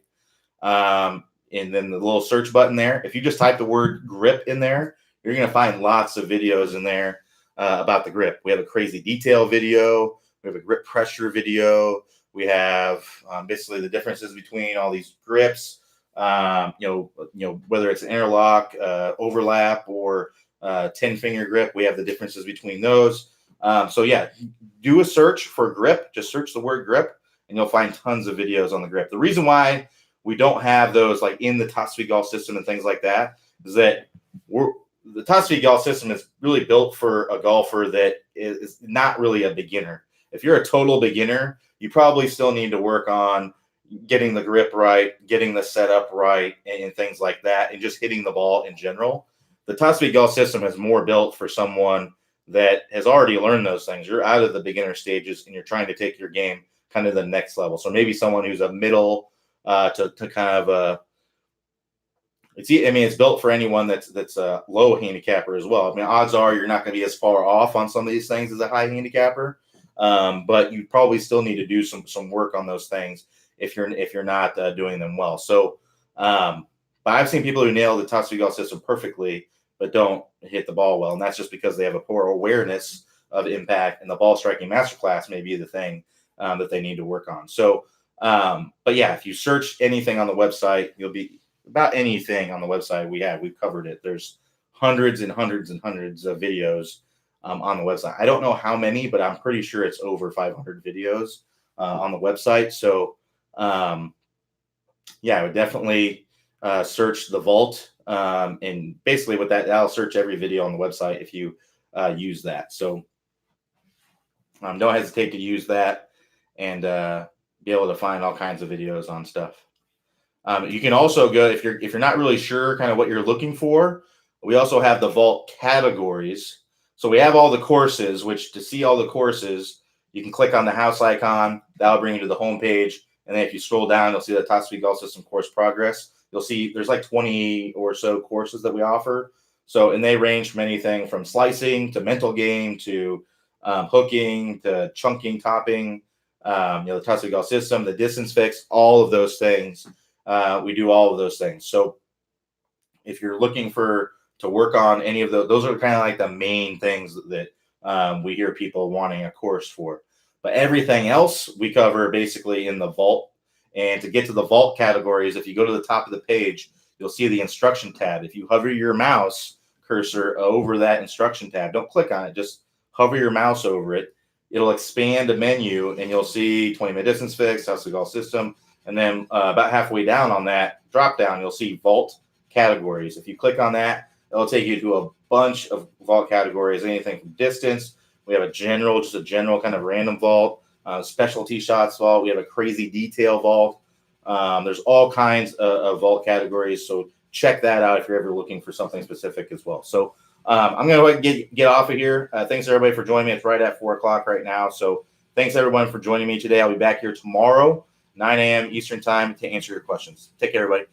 and then the little search button there, if you just type the word grip in there, you're going to find lots of videos in there about the grip. We have a crazy detail video. We have a grip pressure video. We have basically the differences between all these grips, whether it's an interlock, overlap, or 10-finger grip. We have the differences between those. So yeah, do a search for grip. Just search the word grip, and you'll find tons of videos on the grip. The reason why we don't have those like in the Top Speed Golf System and things like that is that the Top Speed Golf System is really built for a golfer that is not really a beginner. If you're a total beginner, you probably still need to work on getting the grip right, getting the setup right, and things like that, and just hitting the ball in general. The Top Speed Golf System is more built for someone that has already learned those things. You're out of the beginner stages and you're trying to take your game kind of the next level. So maybe someone who's a middle to kind of it's built for anyone that's a low handicapper as well. I mean, odds are you're not going to be as far off on some of these things as a high handicapper, but you probably still need to do some work on those things if you're not doing them well. So, but I've seen people who nail the Top Speed Golf System perfectly, but don't hit the ball well, and that's just because they have a poor awareness of impact, and the ball striking masterclass may be the thing that they need to work on. So. But yeah, if you search anything on the website, you'll be about anything on the website we've covered it. There's hundreds and hundreds and hundreds of videos on the website. I don't know how many, but I'm pretty sure it's over 500 videos on the website. So yeah, I would definitely search the vault. And basically with that, I'll search every video on the website if you use that. So don't hesitate to use that and be able to find all kinds of videos on stuff. You can also go if you're not really sure kind of what you're looking for. We also have the vault categories. So we have all the courses, which to see all the courses, you can click on the house icon. That'll bring you to the home page. And then if you scroll down, you'll see the Top Speed Golf System course progress. You'll see there's like 20 or so courses that we offer. So, and they range from anything from slicing to mental game to hooking to chunking, topping, the Top Speed Golf System, the distance fix, all of those things. We do all of those things. So if you're looking to work on any of those are kind of like the main things that we hear people wanting a course for. But everything else we cover basically in the vault. And to get to the vault categories, if you go to the top of the page, you'll see the instruction tab. If you hover your mouse cursor over that instruction tab, don't click on it, just hover your mouse over it. It'll expand a menu and you'll see 20-minute distance fix, Top Speed Golf System. And then about halfway down on that drop down, you'll see vault categories. If you click on that, it'll take you to a bunch of vault categories, anything from distance. We have just a general kind of random vault, specialty shots vault. We have a crazy detail vault. There's all kinds of vault categories. So check that out if you're ever looking for something specific as well. So I'm going to get off of here. Thanks everybody for joining me. It's right at 4:00 right now. So thanks everyone for joining me today. I'll be back here tomorrow, 9 a.m. Eastern time to answer your questions. Take care, everybody.